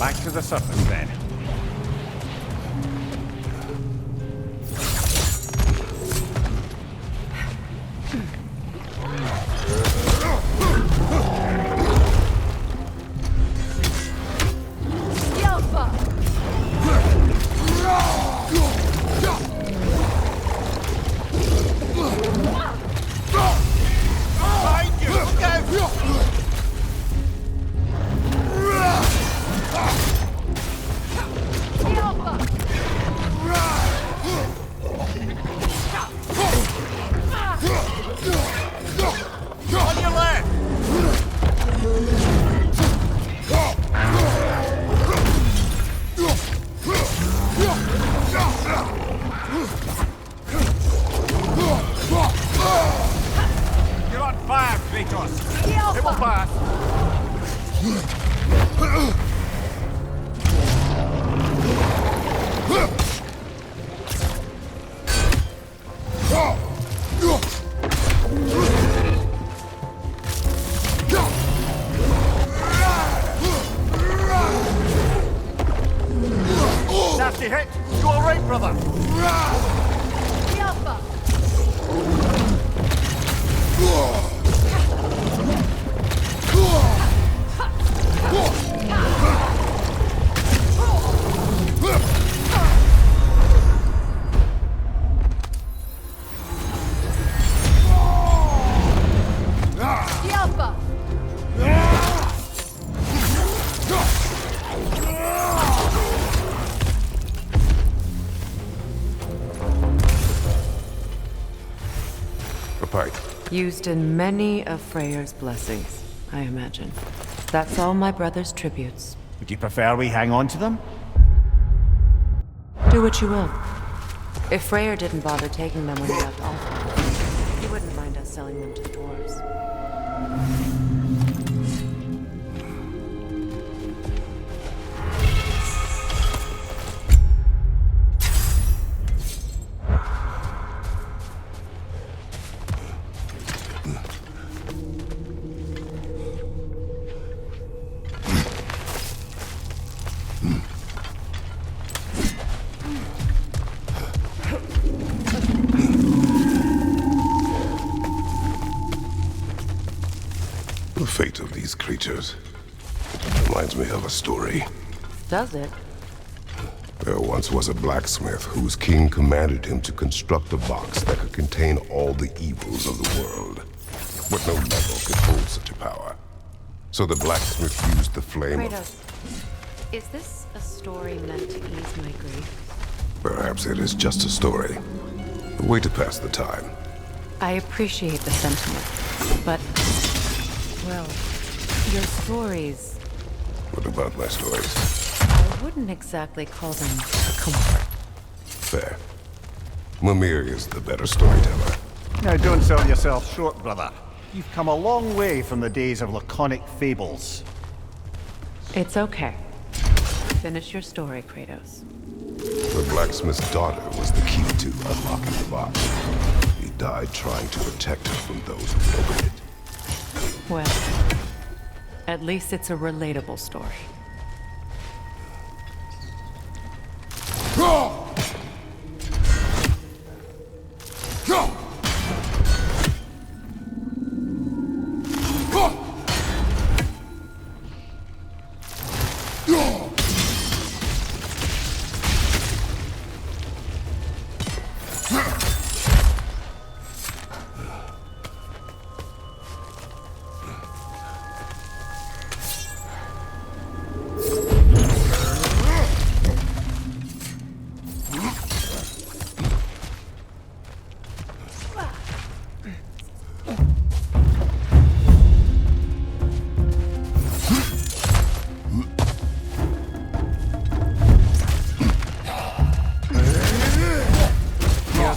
Back to the surface then. You're on fire, Kratos! It will pass! Nasty hit! You alright, brother? Used in many of Freyr's blessings, I imagine. That's all my brother's tributes. Would you prefer we hang on to them? Do what you will. If Freyr didn't bother taking them when he left Alpha, he wouldn't mind us selling them to the dwarves. The fate of these creatures reminds me of a story. Does it? There once was a blacksmith whose king commanded him to construct a box that could contain all the evils of the world. But no metal could hold such a power. So the blacksmith used the flame Kratos, is this a story meant to ease my grief? Perhaps it is just a story. A way to pass the time. I appreciate the sentiment, but... well, your stories... What about my stories? I wouldn't exactly call them comfort. Fair. Mimir is the better storyteller. Now don't sell yourself short, brother. You've come a long way from the days of laconic fables. It's okay. Finish your story, Kratos. The blacksmith's daughter was the key to unlocking the box. He died trying to protect her from those who opened it. Well, at least it's a relatable story.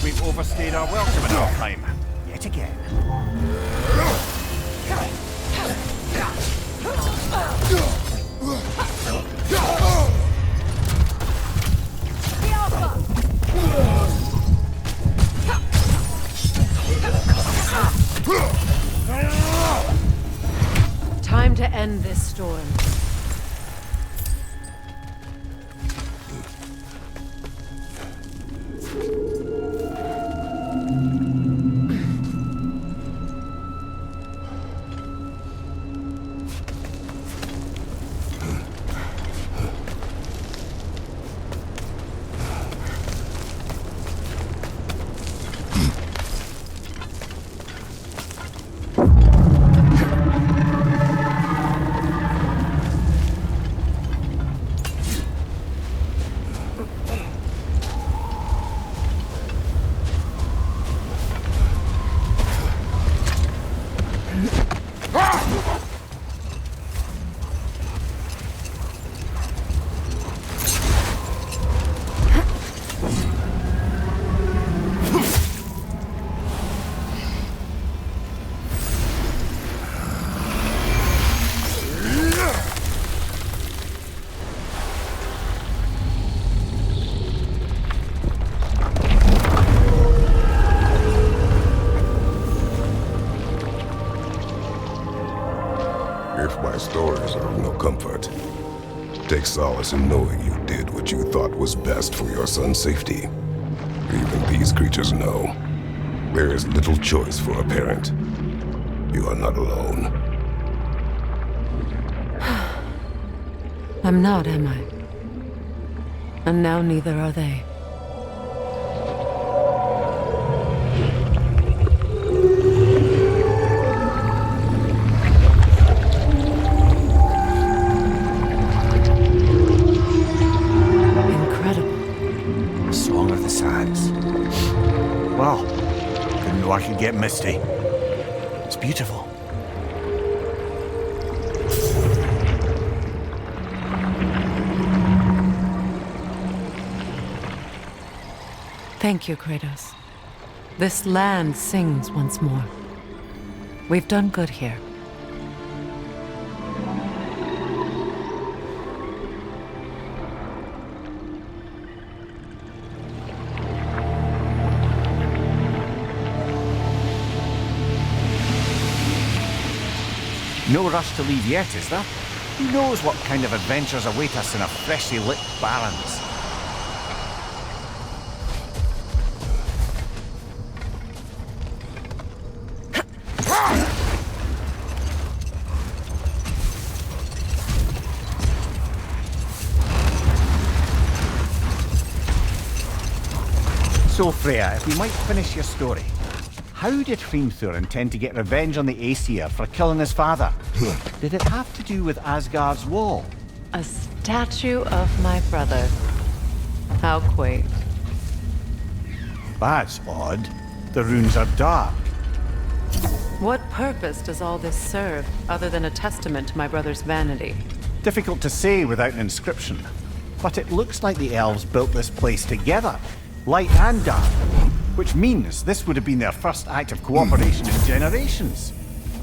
We've overstayed our welcome in our time. Yet again. Time to end this storm. Take solace in knowing you did what you thought was best for your son's safety. Even these creatures know. There is little choice for a parent. You are not alone. I'm not, am I? And now neither are they. Incredible. Song of the Sands. Well, didn't know I could get misty. It's beautiful. Thank you, Kratos. This land sings once more. We've done good here. No rush to leave yet, is there? Who knows what kind of adventures await us in a freshly lit Barrens? So, Freya, if we might finish your story. How did Hrimthur intend to get revenge on the Aesir for killing his father? Did it have to do with Asgard's wall? A statue of my brother. How quaint. That's odd. The runes are dark. What purpose does all this serve, other than a testament to my brother's vanity? Difficult to say without an inscription. But it looks like the elves built this place together, light and dark. Which means this would have been their first act of cooperation in generations.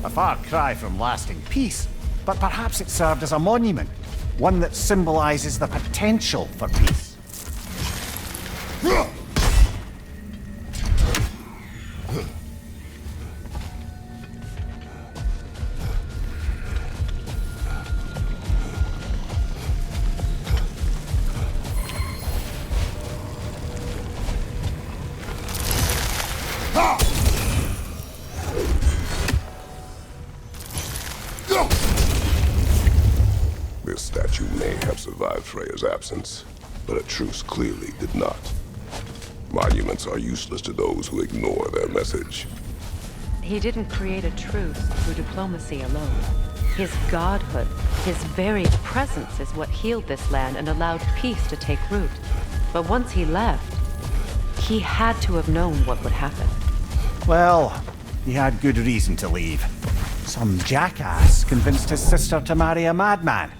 A far cry from lasting peace, but perhaps it served as a monument, one that symbolizes the potential for peace. This statue may have survived Freya's absence, but a truce clearly did not. Monuments are useless to those who ignore their message. He didn't create a truce through diplomacy alone. His godhood, his very presence is what healed this land and allowed peace to take root. But once he left, he had to have known what would happen. Well, he had good reason to leave. Some jackass convinced his sister to marry a madman.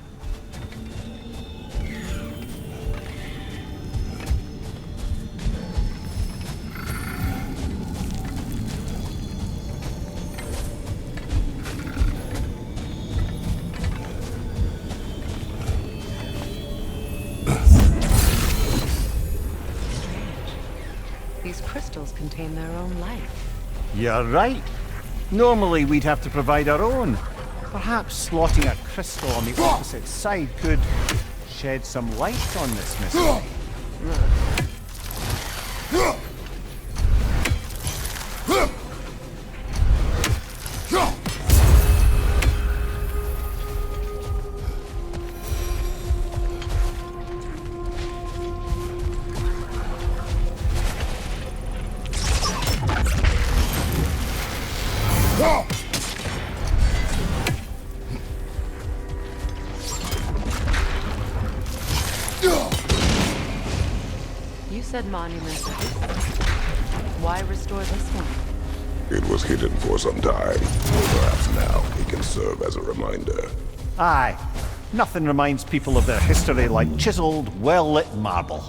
These crystals contain their own life. You're right. Normally we'd have to provide our own. Perhaps slotting a crystal on the opposite side could shed some light on this mystery. You said monuments are useless. Why restore this one? It was hidden for some time. Perhaps now it can serve as a reminder. Aye. Nothing reminds people of their history like chiseled, well-lit marble.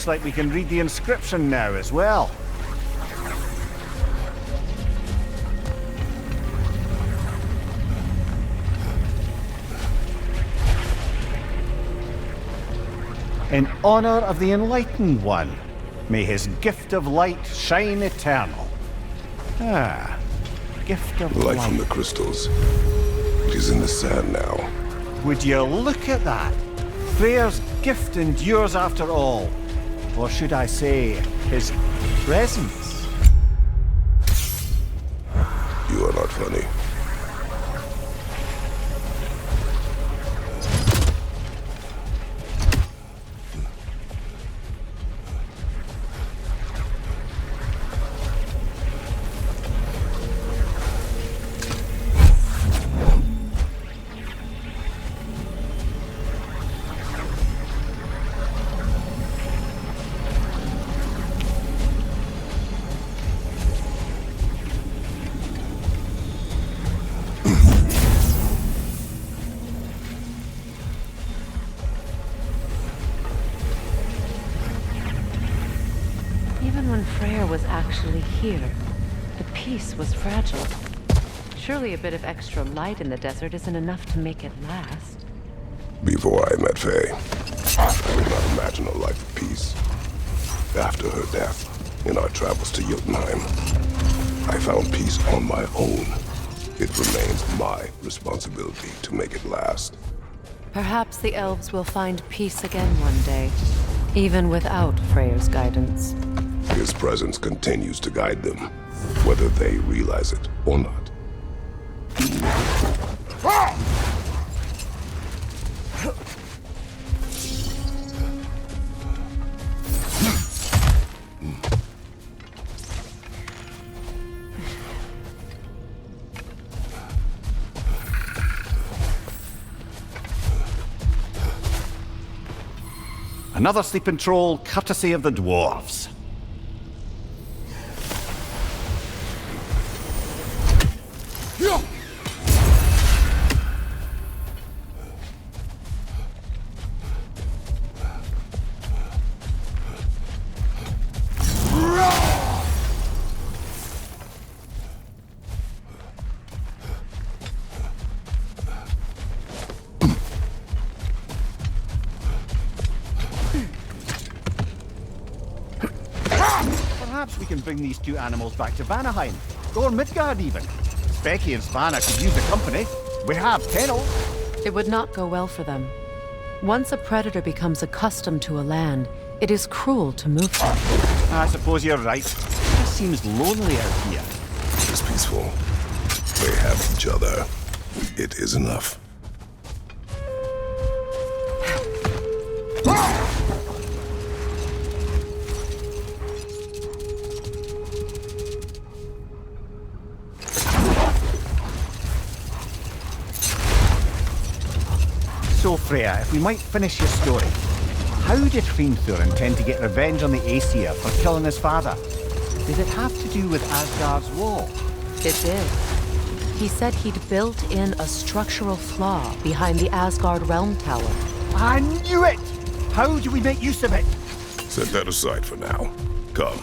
like we can read the inscription now as well. In honor of the Enlightened One, may his gift of light shine eternal. Ah, gift of Light light. from the crystals. It is in the sand now. Would you look at that? Freyr's gift endures after all. Or should I say, his presence? You are not funny. Even when Freyr was actually here, the peace was fragile. Surely a bit of extra light in the desert isn't enough to make it last. Before I met Faye, I could not imagine a life of peace. After her death, in our travels to Jotunheim, I found peace on my own. It remains my responsibility to make it last. Perhaps the elves will find peace again one day, even without Freyr's guidance. His presence continues to guide them, whether they realize it or not. Another sleeping troll, courtesy of the dwarves. Perhaps we can bring these two animals back to Vanaheim, or Midgard even. Specky and Svanna could use the company. We have kennels. It would not go well for them. Once a predator becomes accustomed to a land, it is cruel to move them. I suppose you're right. It seems lonely out here. It is peaceful. They have each other. It is enough. So, Freya, if we might finish your story. How did Hrimthur intend to get revenge on the Aesir for killing his father? Did it have to do with Asgard's wall? It did. He said he'd built in a structural flaw behind the Asgard Realm Tower. I knew it! How do we make use of it? Set that aside for now. Come.